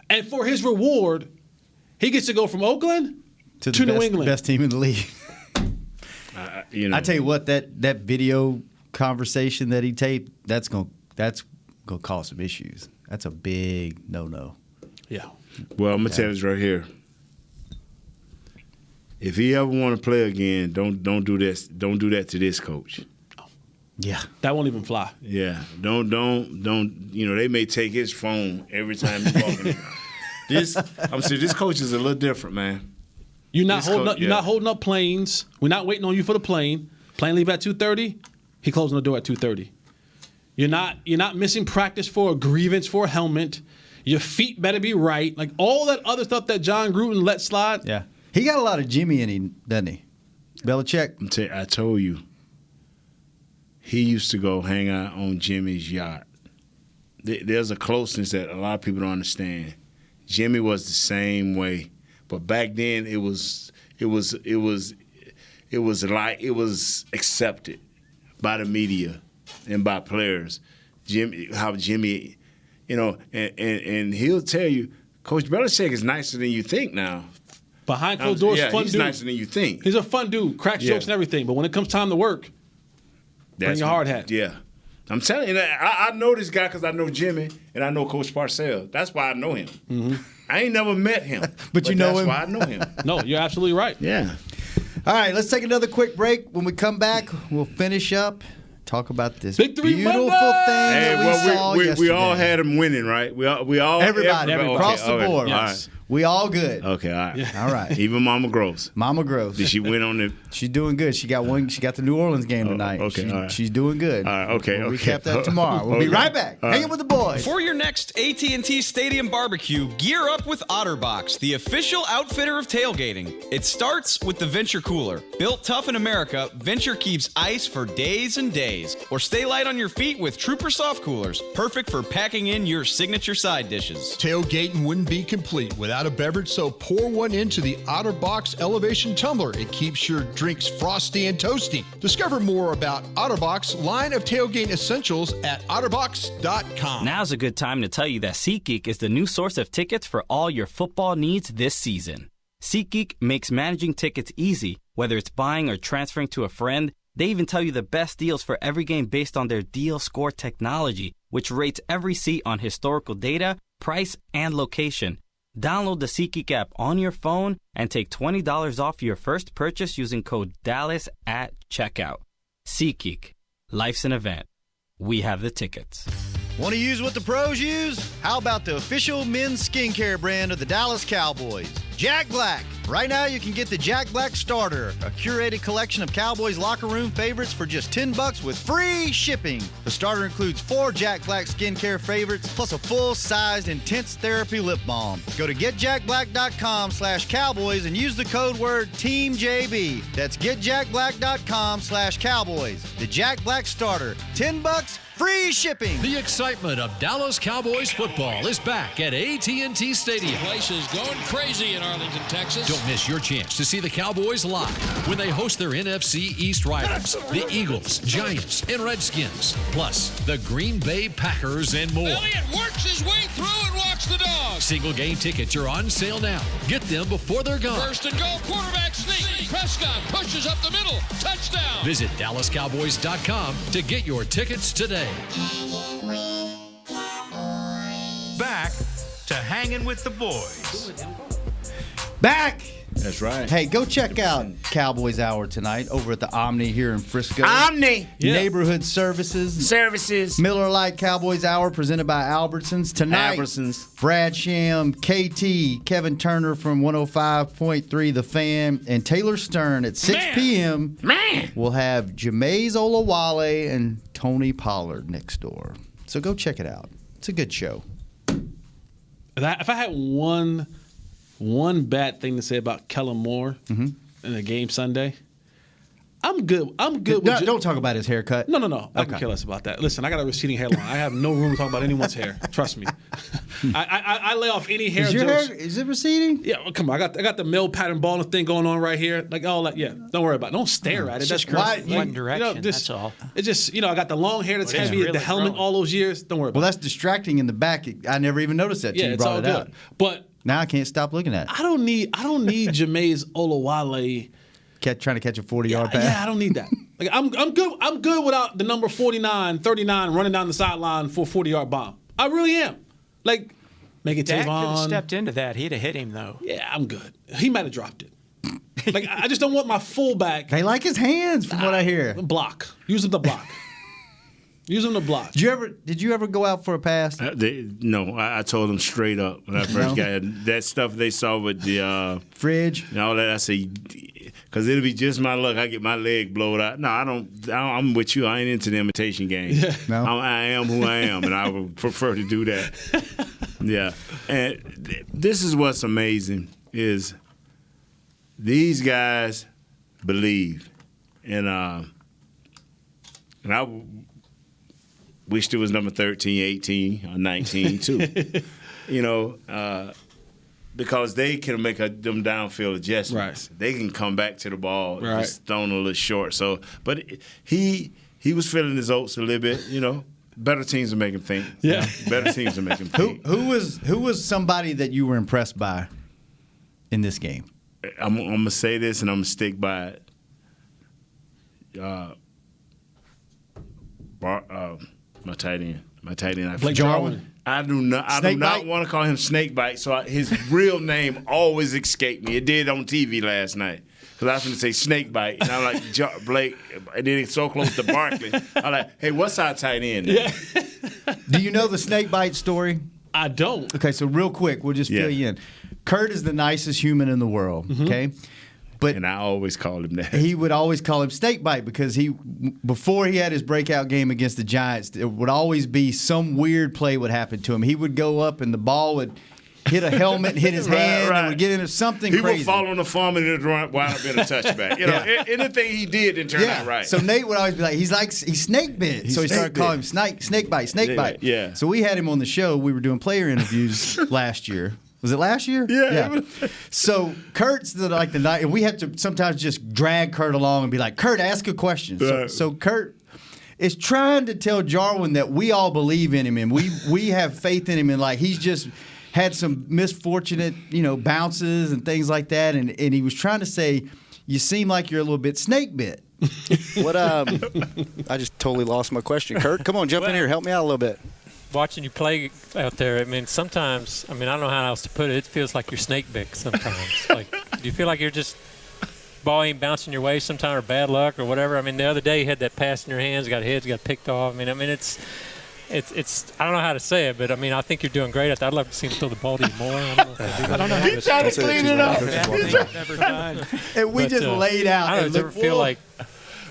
And for his reward, he gets to go from Oakland to New England. Best team in the league. I tell you what, that video conversation that he taped, that's gonna cause some issues. That's a big no-no. Yeah. Well, I'm gonna tell you this right here. If he ever want to play again, don't do this. Don't do that to this coach. Yeah. That won't even fly. Yeah. Don't. They may take his phone every time he's walking. I'm serious. This coach is a little different, man. You're not holding up planes. We're not waiting on you for the plane. Plane leave at 2:30. He closing the door at 2:30. You're not missing practice for a grievance for a helmet. Your feet better be right. Like, all that other stuff that John Gruden let slide. Yeah. He got a lot of Jimmy in him, doesn't he? Belichick. I told you. he used to go hang out on Jimmy's yacht. There's a closeness that a lot of people don't understand. Jimmy was the same way, but back then it was accepted by the media and by players. Jimmy, and he'll tell you, Coach Belichick is nicer than you think now. Behind closed doors, fun he's dude. nicer than you think. He's a fun dude, cracks jokes and everything. But when it comes time to work, bring your hard hat. Yeah. I'm telling you, I know this guy because I know Jimmy and I know Coach Parcells. That's why I know him. Mm-hmm. I ain't never met him. but you know that's him. That's why I know him. No, you're absolutely right. Yeah. All right, let's take another quick break. When we come back, we'll finish up, talk about this Victory beautiful Monday! thing that we saw yesterday. We all had him winning, right? We all everybody across the okay, board. Yes. All right. We all good. Okay, all right. Yeah. All right. Even Mama Gross. Mama Gross. Did she win on the? She's doing good. She got the New Orleans game tonight. Okay, all right. She's doing good. All right, okay, We'll okay. recap that tomorrow. We'll be right back. Hanging with the boys. For your next AT&T Stadium barbecue, gear up with OtterBox, the official outfitter of tailgating. It starts with the Venture Cooler. Built tough in America, Venture keeps ice for days and days. Or stay light on your feet with Trooper Soft Coolers, perfect for packing in your signature side dishes. Tailgating wouldn't be complete without a beverage, so pour one into the OtterBox Elevation Tumbler. It keeps your drinks frosty and toasty. Discover more about OtterBox line of tailgate essentials at OtterBox.com. Now's a good time to tell you that SeatGeek is the new source of tickets for all your football needs this season. SeatGeek makes managing tickets easy, whether it's buying or transferring to a friend. They even tell you the best deals for every game based on their deal score technology, which rates every seat on historical data, price, and location. Download the SeatGeek app on your phone and take $20 off your first purchase using code DALLAS at checkout. SeatGeek. Life's an event. We have the tickets. Want to use what the pros use? How about the official men's skincare brand of the Dallas Cowboys, Jack Black? Right now, you can get the Jack Black Starter, a curated collection of Cowboys locker room favorites for just $10 with free shipping. The starter includes 4 Jack Black skincare favorites, plus a full-sized intense therapy lip balm. Go to getjackblack.com/Cowboys and use the code word TEAMJB. That's getjackblack.com/Cowboys. The Jack Black Starter, $10, free shipping. The excitement of Dallas Cowboys football is back at AT&T Stadium. The place is going crazy in Arlington, Texas. Don't miss your chance to see the Cowboys live when they host their NFC East rivals, the Eagles, Giants, and Redskins, plus the Green Bay Packers and more. Elliott works his way through and walks the dog. Single game tickets are on sale now. Get them before they're gone. First and goal, quarterback sneak. Prescott pushes up the middle. Touchdown. Visit DallasCowboys.com to get your tickets today. Back to Hanging with the Boys. Back. That's right. Hey, go check out Cowboys Hour tonight over at the Omni here in Frisco. Omni. Yeah. Neighborhood Services. Miller Lite Cowboys Hour presented by Albertsons. Tonight, Brad Sham, KT, Kevin Turner from 105.3 The Fan, and Taylor Stern at 6 p.m. We'll have Jameis Olawale and Tony Pollard next door. So go check it out. It's a good show. If I had one bad thing to say about Kellen Moore in the game Sunday, I'm good. Don't talk about his haircut. No. I can care less about that. Listen, I got a receding hairline. I have no room to talk about anyone's hair. Trust me. I lay off any hair. Is your hair? Is it receding? Yeah. Well, come on. I got the male pattern balding thing going on right here. Like all that. Yeah. Don't worry about it. Don't stare at it. That's one direction. That's all. It's just I got the long hair that's heavy. Really the helmet all those years. Don't worry about it. Well, that's distracting in the back. I never even noticed that. Yeah, you brought all it good. out. But now I can't stop looking at it. I don't need Jameis Olawale trying to catch a 40-yard pass. Yeah, I don't need that. Like I'm good without the number 49, 39 running down the sideline for a 40-yard bomb. I really am. Like, make it Dak could have Tavon. stepped into that. He'd have hit him, though. Yeah, I'm good. He might have dropped it. Like, I just don't want my fullback. They like his hands, from what I hear. Block. Use him to block. Use him to block. Did you ever go out for a pass? No, I told them straight up when I first got it. That stuff they saw with the fridge and all that. I say, because it'll be just my luck. I get my leg blowed out. No, I don't. I'm with you. I ain't into the imitation game. Yeah. No. I am who I am, and I would prefer to do that. Yeah, and this is what's amazing is these guys believe, and And I wished it was number 13, 18, or 19 too. Because they can make them downfield adjustments. Right. They can come back to the ball, just thrown a little short. So, but he was feeling his oats a little bit. Better teams are making think. Yeah, better teams are making think. Who was somebody that you were impressed by in this game? I'm gonna say this, and I'm gonna stick by it. My tight end. Blake Jarwin. I do not want to call him Snakebite, so his real name always escaped me. It did on TV last night. Because I was going to say Snakebite, and I'm like, Blake, and then it's so close to Barkley. I'm like, hey, what's our tight end? Yeah. Do you know the Snakebite story? I don't. Okay, so real quick, we'll just fill you in. Kurt is the nicest human in the world, okay? And I always called him that. He would always call him Snakebite because before he had his breakout game against the Giants, there would always be some weird play would happen to him. He would go up and the ball would hit a helmet, hit his hand, and would get into something crazy. He would fall on the farm and it would wind up in a touchback. Anything he did didn't turn out right. So Nate would always be like, he's snake bit. So he started calling him Snakebite. Yeah. So we had him on the show. We were doing player interviews last year. Was it last year? Yeah. So Kurt's the night, and we had to sometimes just drag Kurt along and be like, Kurt, ask a question. So Kurt is trying to tell Jarwin that we all believe in him and we have faith in him, and like he's just had some misfortunate, bounces and things like that, and he was trying to say, you seem like you're a little bit snake bit. What? I just totally lost my question. Kurt, come on, jump in here, help me out a little bit. Watching you play out there, sometimes, I don't know how else to put it. It feels like you're snake bit sometimes. Like, do you feel like you're just ball ain't bouncing your way sometime, or bad luck or whatever? The other day you had that pass in your hands, got picked off. It's I don't know how to say it, but I think you're doing great. I'd love to see him throw the ball to you more. I don't know. He's trying to clean it up. Never done. And we just laid out. I don't know, does it ever feel like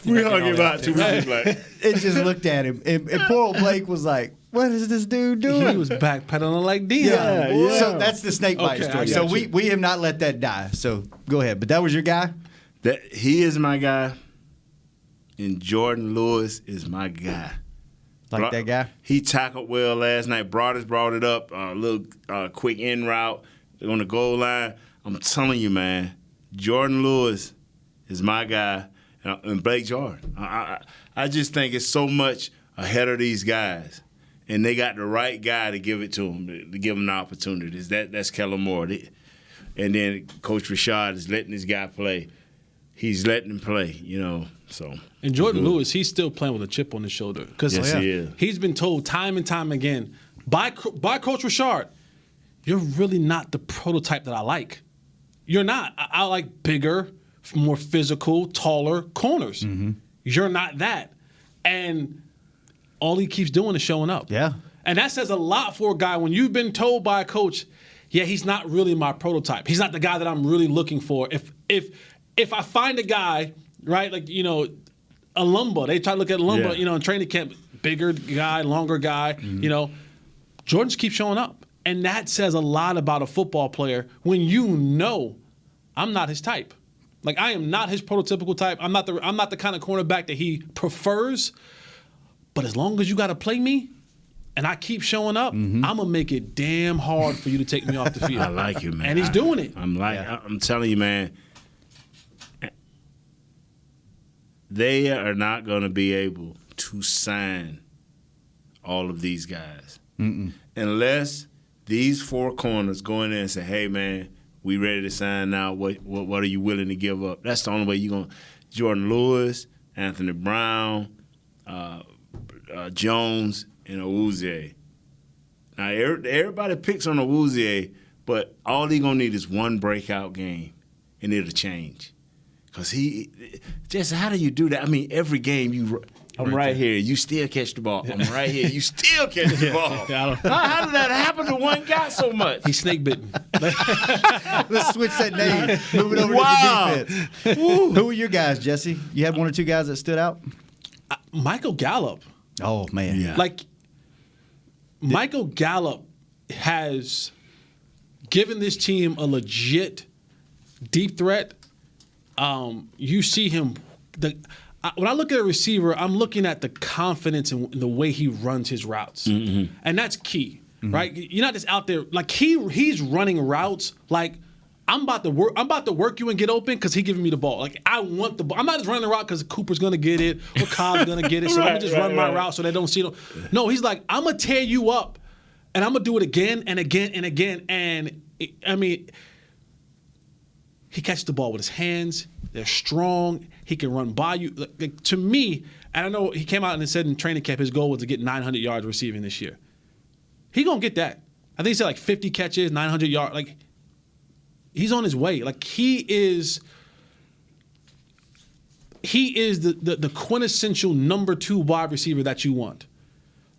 we hung him out too much? It just looked at him, and poor old Blake was like, "What is this dude doing?" He was backpedaling like Dion. Yeah. So that's the Snakebite story. So we have not let that die. So go ahead. But that was your guy? He is my guy, and Jordan Lewis is my guy. Like that guy? He tackled well last night. Brought it up. A little quick in route on the goal line. I'm telling you, man, Jordan Lewis is my guy, and Blake Jarwin. I just think it's so much ahead of these guys, and they got the right guy to give it to them, to give them the opportunities. That's Kellen Moore. And then Coach Rashad is letting this guy play. He's letting him play, So. And Jordan Lewis, he's still playing with a chip on his shoulder because he is. He's been told time and time again by Coach Rashad, you're really not the prototype that I like. You're not. I like bigger, more physical, taller corners. Mm-hmm. You're not that. And all he keeps doing is showing up. Yeah. And that says a lot for a guy when you've been told by a coach, yeah, he's not really my prototype. He's not the guy that I'm really looking for. If I find a guy, right, like, a Lumba, they try to look at Lumba, in training camp, bigger guy, longer guy, Jordan just keeps showing up. And that says a lot about a football player when I'm not his type. Like, I am not his prototypical type. I'm not the kind of cornerback that he prefers. But as long as you got to play me and I keep showing up, I'm going to make it damn hard for you to take me off the field. I like you, man. And he's doing it. I'm telling you, man, they are not going to be able to sign all of these guys unless these four corners go in there and say, hey, man, we ready to sign now. What are you willing to give up? That's the only way you're going to. Jordan Lewis, Anthony Brown, Jones, and Awuzie. Now, everybody picks on Awuzie, but all he's going to need is one breakout game, and it'll change. Because how do you do that? Every game I'm right here. You still catch the ball. I'm right here. You still catch the ball. How did that happen to one guy so much? He's snake bitten. Let's switch that name. Move it over to the defense. Who were your guys, Jesse? You had one or two guys that stood out? Michael Gallup. Oh, man. Yeah. Michael Gallup has given this team a legit deep threat. You see him. when I look at a receiver, I'm looking at the confidence in the way he runs his routes, and that's key, right? You're not just out there like he's running routes like I'm about to work you and get open because he's giving me the ball. Like I want the ball. I'm not just running the route because Cooper's gonna get it or Cobb's gonna get it, so I'm gonna just run my route so they don't see it. No, he's like I'm gonna tear you up, and I'm gonna do it again and again and again. And he catches the ball with his hands. They're strong. He can run by you. Like, to me, and I know he came out and said in training camp his goal was to get 900 yards receiving this year. He gonna get that. I think he said like 50 catches, 900 yards. Like he's on his way. Like he is the quintessential number 2 wide receiver that you want.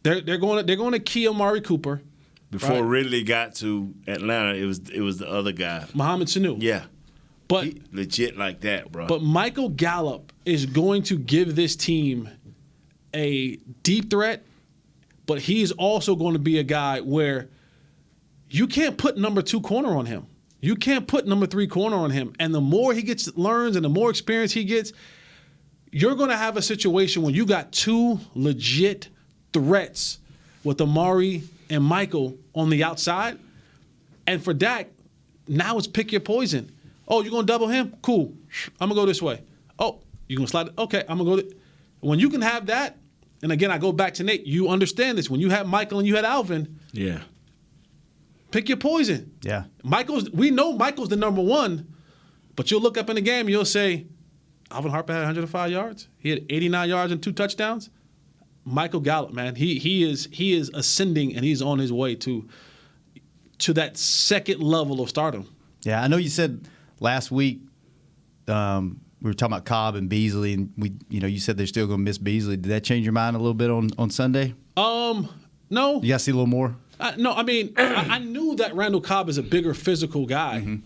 They're going to key Amari Cooper. Before Ridley got to Atlanta, it was the other guy, Mohamed Sanu. Yeah. But he legit like that, bro. But Michael Gallup is going to give this team a deep threat, but he's also going to be a guy where you can't put number 2 corner on him. You can't put number 3 corner on him. And the more he learns and the more experience he gets, you're going to have a situation when you got 2 legit threats with Amari and Michael on the outside. And for Dak, now it's pick your poison. Oh, you're going to double him? Cool. I'm going to go this way. Oh, you're going to slide it? Okay, I'm going to go when you can have that, and again, I go back to Nate, you understand this. When you had Michael and you had Alvin, yeah, pick your poison. Yeah. We know Michael's the number 1, but you'll look up in the game and you'll say, Alvin Harper had 105 yards. He had 89 yards and 2 touchdowns. Michael Gallup, man, he is ascending and he's on his way to that second level of stardom. Yeah, I know you said last week we were talking about Cobb and Beasley, and you said they're still going to miss Beasley. Did that change your mind a little bit on Sunday? No. You got to see a little more? No, I mean, I knew that Randall Cobb is a bigger physical guy.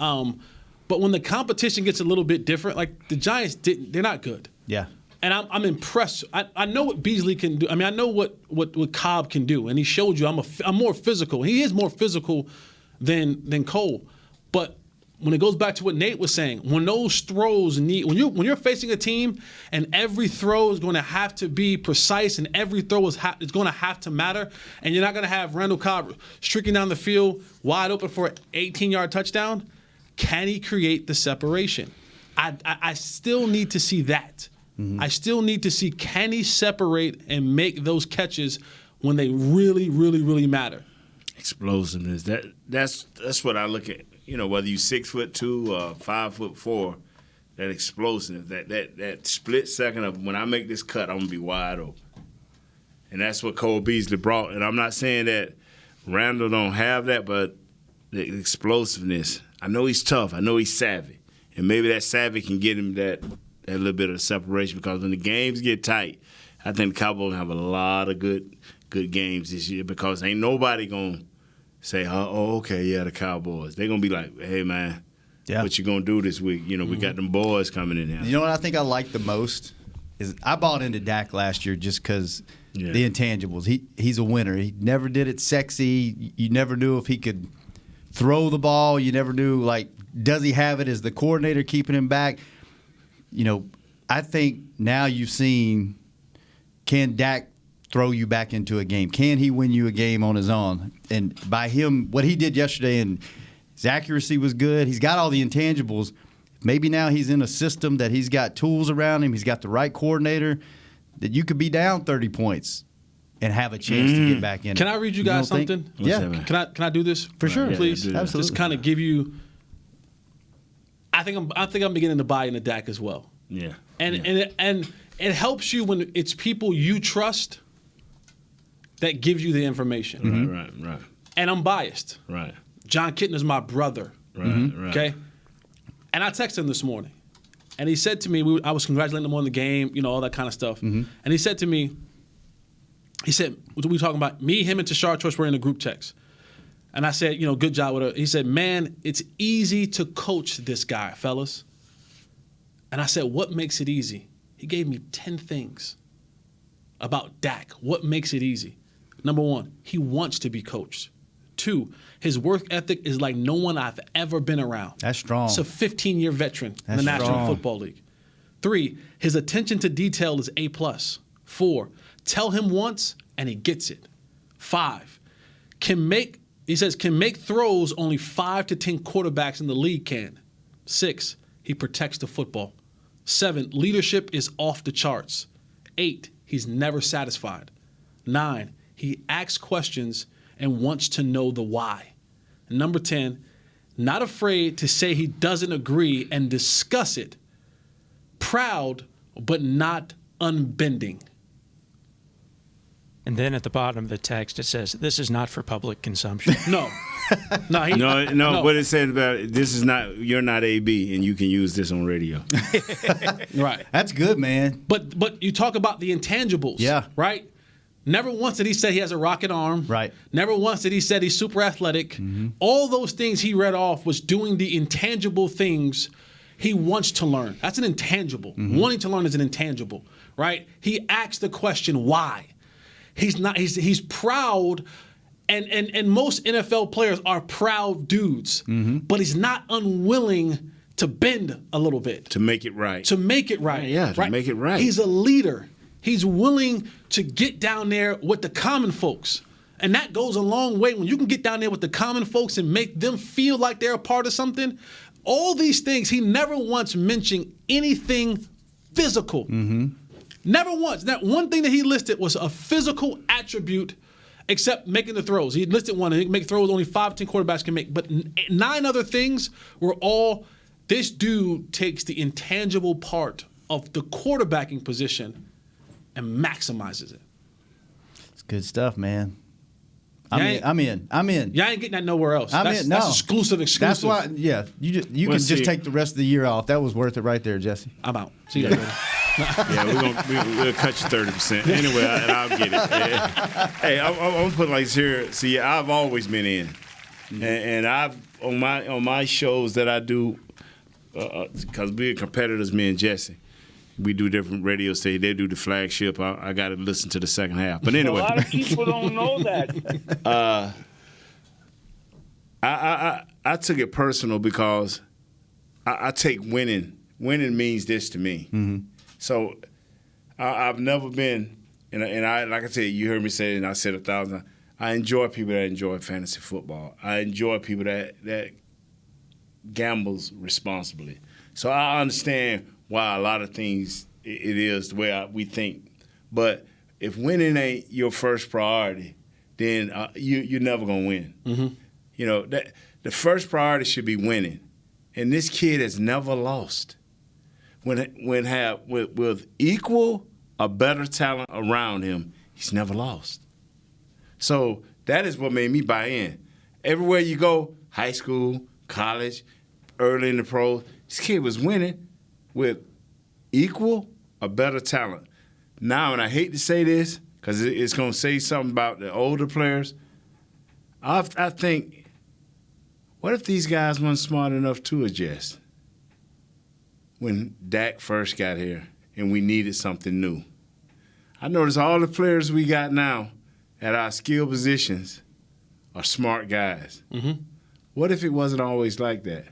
But when the competition gets a little bit different, like the Giants they're not good. Yeah. And I'm impressed. I know what Beasley can do. I mean, I know what Cobb can do, and he showed you I'm more physical. He is more physical than Cole. But when it goes back to what Nate was saying, when those throws when you're facing a team and every throw is going to have to be precise and every throw is going to have to matter, and you're not going to have Randall Cobb streaking down the field wide open for an 18-yard touchdown, can he create the separation? I still need to see that. I still need to see, can he separate and make those catches when they really, really, really matter? Explosiveness. That's what I look at. Whether you 6'2" or 5'4", that explosiveness, that split second of when I make this cut, I'm gonna be wide open. And that's what Cole Beasley brought. And I'm not saying that Randall don't have that, but the explosiveness. I know he's tough. I know he's savvy. And maybe that savvy can get him that little bit of separation, because when the games get tight, I think the Cowboys have a lot of good games this year, because ain't nobody going to say, oh, okay, yeah, the Cowboys. They're going to be like, hey, man, what you going to do this week? We got them boys coming in here. You know what I think I like the most is I bought into Dak last year just because the intangibles. He's a winner. He never did it sexy. You never knew if he could throw the ball. You never knew, does he have it? Is the coordinator keeping him back? I think now you've seen, can Dak throw you back into a game? Can he win you a game on his own? And by him, what he did yesterday, and his accuracy was good. He's got all the intangibles. Maybe now he's in a system that he's got tools around him. He's got the right coordinator, that you could be down 30 points and have a chance to get back in. Can I read you guys something? Yeah. Can I do this? For sure. Please? Yeah, absolutely. Just kind of give you – I think I'm beginning to buy into Dak as well. Yeah. And it helps you when it's people you trust that gives you the information. Right. And I'm biased. Right. John Kitten is my brother. Right. Okay? And I texted him this morning. And he said to me, I was congratulating him on the game, all that kind of stuff. And he said to me, what are we talking about? Me, him, and Tashard Choice were in a group text. And I said, good job with her. He said, man, it's easy to coach this guy, fellas. And I said, what makes it easy? He gave me 10 things about Dak. What makes it easy? Number 1, he wants to be coached. 2, his work ethic is like no one I've ever been around. That's strong. He's a 15-year veteran in the National Football League. 3, his attention to detail is A+. 4, tell him once and he gets it. 5, can make throws only 5 to 10 quarterbacks in the league can. 6, he protects the football. 7, leadership is off the charts. 8, he's never satisfied. 9, he asks questions and wants to know the why. And number 10, not afraid to say he doesn't agree and discuss it. Proud, but not unbending. And then at the bottom of the text, it says, "This is not for public consumption." No. No. What it said about it, this is not, you're not AB, and you can use this on radio. Right. That's good, man. But you talk about the intangibles. Yeah. Right? Never once did he say he has a rocket arm. Right. Never once did he say he's super athletic. Mm-hmm. All those things he read off was doing the intangible things he wants to learn. That's an intangible. Mm-hmm. Wanting to learn is an intangible, right? He asks the question, why? He's proud, and most NFL players are proud dudes, but he's not unwilling to bend a little bit. To make it right. To make it right. Yeah, to make it right. He's a leader. He's willing to get down there with the common folks. And that goes a long way. When you can get down there with the common folks and make them feel like they're a part of something, all these things, he never once mentioned anything physical. Mm-hmm. Never once. That one thing that he listed was a physical attribute, except making the throws. He listed one. He make throws only 5 to 10 quarterbacks can make. But 9 other things were all, this dude takes the intangible part of the quarterbacking position and maximizes it. It's good stuff, man. I'm in. Y'all ain't getting that nowhere else. That's exclusive. That's why, yeah. You can just take the rest of the year off. That was worth it right there, Jesse. I'm out. See you later. Yeah, we'll cut you 30%. Anyway, and I'll get it. Hey, I'm gonna put it like this here. See, I've always been in, and I've on my shows that I do, because we're competitors, me and Jesse. We do different radio stations. They do the flagship. I got to listen to the second half. But anyway, a lot of people don't know that. I took it personal because I take winning. Winning means this to me. Mm-hmm. So I've never been, and I like I said, you heard me say it, and I said 1,000 times. I enjoy people that enjoy fantasy football. I enjoy people that gambles responsibly. So I understand why a lot of things it is the way we think. But if winning ain't your first priority, then you're never gonna win. Mm-hmm. You know that the first priority should be winning, and this kid has never lost. With equal or better talent around him, he's never lost. So that is what made me buy in. Everywhere you go, high school, college, early in the pros, this kid was winning with equal or better talent. Now, and I hate to say this because it's going to say something about the older players, I think, what if these guys weren't smart enough to adjust when Dak first got here and we needed something new? I notice all the players we got now at our skill positions are smart guys. Mm-hmm. What if it wasn't always like that?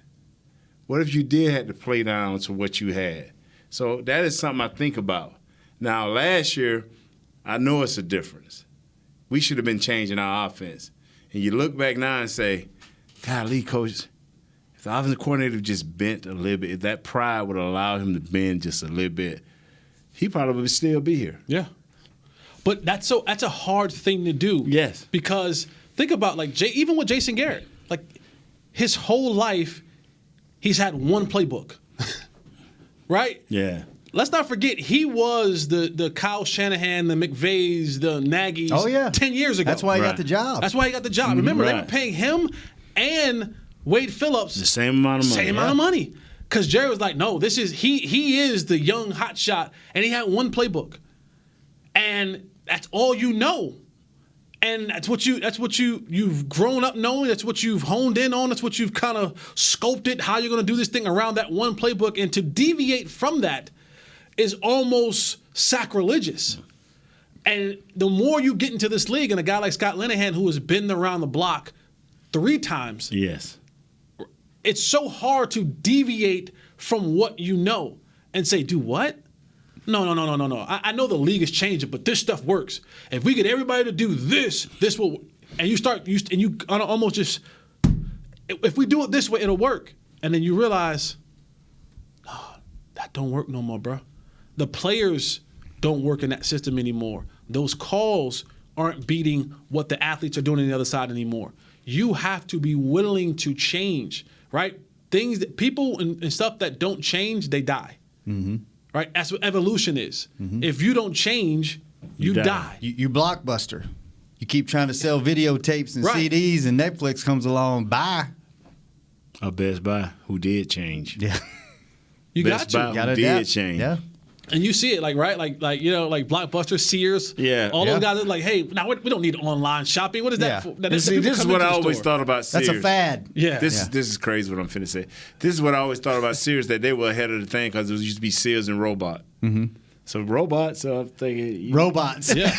What if you did have to play down to what you had? So that is something I think about. Now, last year, I know it's a difference. We should have been changing our offense. And you look back now and say, golly, coach, if the offensive coordinator just bent a little bit, if that pride would allow him to bend just a little bit, he probably would still be here. Yeah. But that's a hard thing to do. Yes. Because think about, like, even with Jason Garrett, like, his whole life, he's had one playbook. Right? Yeah. Let's not forget, he was the Kyle Shanahan, the McVays, the Nagys 10 years ago. That's why he got the job. That's why he got the job. Remember, they were paying him and Wade Phillips the same amount of money. Because Jerry was like, no, this is he is the young hotshot, and he had one playbook. And that's all you know. And that's what you've grown up knowing. That's what you've honed in on. That's what you've kind of sculpted how you're going to do this thing around that one playbook. And to deviate from that is almost sacrilegious. And the more you get into this league, and a guy like Scott Linehan, who has been around the block 3 times, yes, it's so hard to deviate from what you know. and say, do what? No. I know the league is changing, but this stuff works. If we get everybody to do this will, and you almost just, if we do it this way, it'll work. And then you realize, no, that don't work no more, bro. The players don't work in that system anymore. Those calls aren't beating what the athletes are doing on the other side anymore. You have to be willing to change, right? Things that people and stuff that don't change, they die. Mm-hmm. Right? That's what evolution is. Mm-hmm. If you don't change, you die. You Blockbuster. You keep trying to sell videotapes and CDs, and Netflix comes along. Bye. A Best Buy who did change. Yeah. Best Buy who did change. Yeah. And you see it, like Blockbuster, Sears. Yeah. All those guys are like, hey, now we don't need online shopping. What is that for? This is what I always thought about Sears. That's a fad. Yeah. This is crazy what I'm finna say. This is what I always thought about Sears, that they were ahead of the thing because it used to be Sears and Robot. Mm-hmm. So robots, so I'm thinking. Robots. Yeah.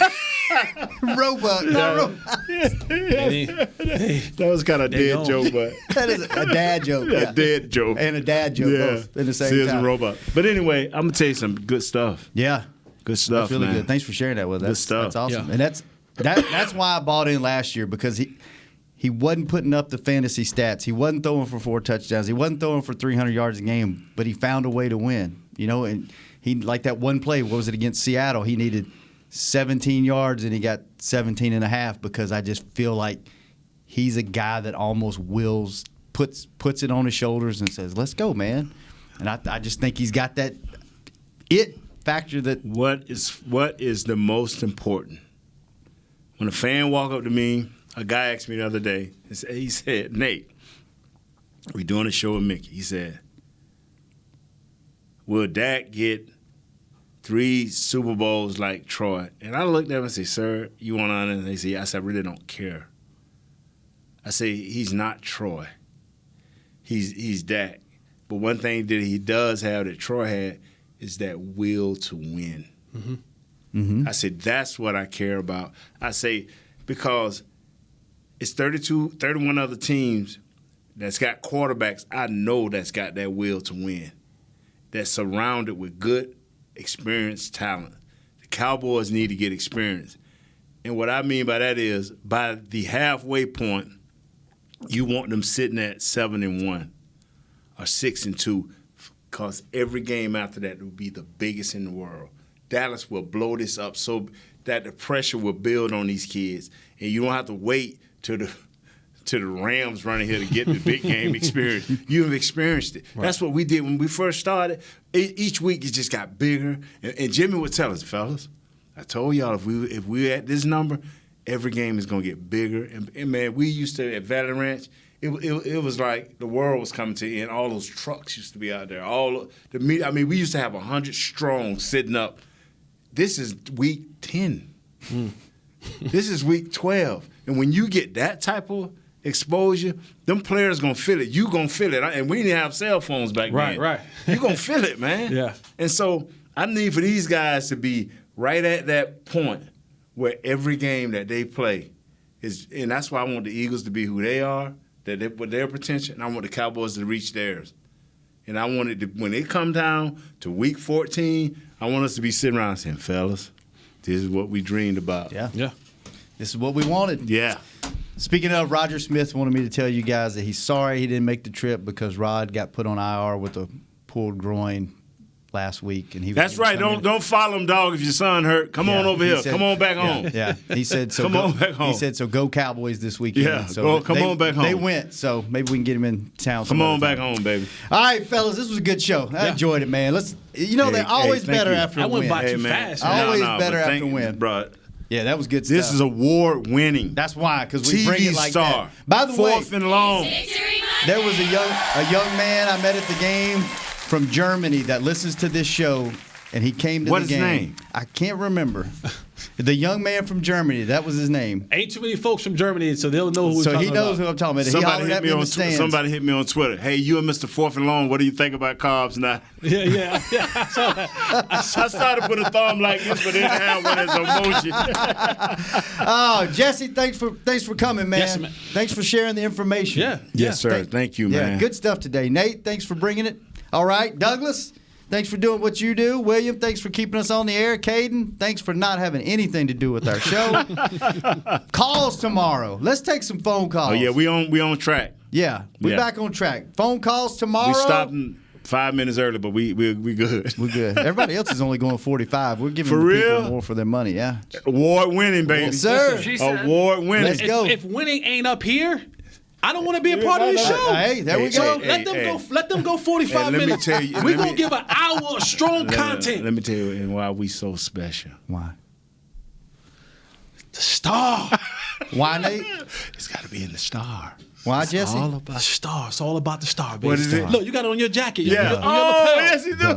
Robot. Not robots. That was kind of a dead joke, but. That is a dad joke. Yeah. A dead joke. And a dad joke both in the same Sears time. and Robot. But anyway, I'm going to tell you some good stuff. Yeah. Good stuff, That's really man. good. Thanks for sharing that with us. Good stuff. That's awesome. Yeah. And that's why I bought in last year, because he wasn't putting up the fantasy stats. He wasn't throwing for 4 touchdowns. He wasn't throwing for 300 yards a game, but he found a way to win. And he, like that one play, what was it, against Seattle? He needed 17 yards and he got 17 and a half, because I just feel like he's a guy that almost puts it on his shoulders and says, let's go, man. And I just think he's got that it factor that. What is the most important? When a fan walk up to me, a guy asked me the other day, he said, Nate, we doing a show with Mickey. He said, will Dak get 3 Super Bowls like Troy? And I looked at him and said, sir, you want on it? And they said, I said, I really don't care. I say, he's not Troy. He's Dak. But one thing that he does have that Troy had is that will to win. Mm-hmm. Mm-hmm. I said, that's what I care about. I say, because it's 31 other teams that's got quarterbacks I know that's got that will to win, that's surrounded with good, experienced talent. The Cowboys need to get experience. And what I mean by that is, by the halfway point, you want them sitting at 7-1 or 6-2, because every game after that will be the biggest in the world. Dallas will blow this up so that the pressure will build on these kids, and you don't have to wait till the Rams running here to get the big game experience. You have experienced it. Right. That's what we did when we first started. Each week it just got bigger, and Jimmy would tell us, fellas, I told y'all if we at this number, every game is gonna get bigger. And man, we used to at Valley Ranch. It was like the world was coming to an end. All those trucks used to be out there. All the meat. I mean, we used to have 100 strong sitting up. This is week 10. This is week 12. And when you get that type of exposure, them players gonna feel it. You gonna feel it. And we didn't have cell phones back then. Right. You gonna feel it, man. Yeah. And so I need for these guys to be right at that point where every game that they play is, and that's why I want the Eagles to be who they are, with their potential, and I want the Cowboys to reach theirs. And I want it to, when it come down to week 14, I want us to be sitting around saying, fellas, this is what we dreamed about. Yeah. This is what we wanted. Yeah. Speaking of, Roger Smith wanted me to tell you guys that he's sorry he didn't make the trip because Rod got put on IR with a pulled groin last week, and that's right. Don't follow him, dog. If your son hurt, come on over here. Come on back home. Yeah, he said so. Come on back home. He said so. Go Cowboys this weekend. Yeah, so come on back home. They went, so maybe we can get him in town. Come on back home, baby. All right, fellas, this was a good show. I enjoyed it, man. They're always better after a win. I went by too fast. Always better after a win, bro. Yeah, that was good stuff. This is award-winning. That's why, because we bring it like star. that. By the way, 4th and long. There was a young man I met at the game from Germany that listens to this show, and he came to what the is game. His name? I can't remember. The young man from Germany, that was his name. Ain't too many folks from Germany, so they'll know who we're talking about. So he knows who I'm talking about. Somebody hit me on Twitter. Hey, you and Mr. 4th and Long, what do you think about carbs now? Yeah. I started to put a thumb like this, but didn't have one as emoji. Oh, Jesse, thanks for coming, man. Yes, man. Thanks for sharing the information. Yes, sir. Thank you, man. Yeah, good stuff today. Nate, thanks for bringing it. All right, Douglas, thanks for doing what you do. William, thanks for keeping us on the air. Caden, thanks for not having anything to do with our show. Calls tomorrow. Let's take some phone calls. Oh, yeah, we on track. Yeah, we back on track. Phone calls tomorrow. We stopped 5 minutes early, but we good. We're good. Everybody else is only going 45. We're giving For the real? people more for their money, yeah. Award-winning, baby. Yes, sir. Award-winning. Let's go. If winning ain't up here, I don't want to be a part of the show. Hey, there we go. Let them go 45 minutes. We're going to give an hour of strong content. Let me tell you why we so special. Why? The star. Why, Nate? It's got to be in the star. Why, Jesse? All about the star. It's all about the star, baby. What is it? Look, you got it on your jacket. Yeah. On your lapel. Yes, you do.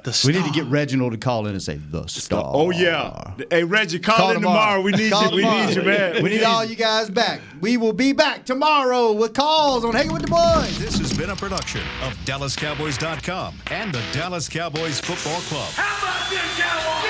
The star. We need to get Reginald to call in and say, the star. Oh, yeah. Hey, Reggie, call in tomorrow. We need you. We need you, man. We need all you guys back. We will be back tomorrow with calls on Hanging with the Boys. This has been a production of DallasCowboys.com and the Dallas Cowboys Football Club. How about this, Cowboys?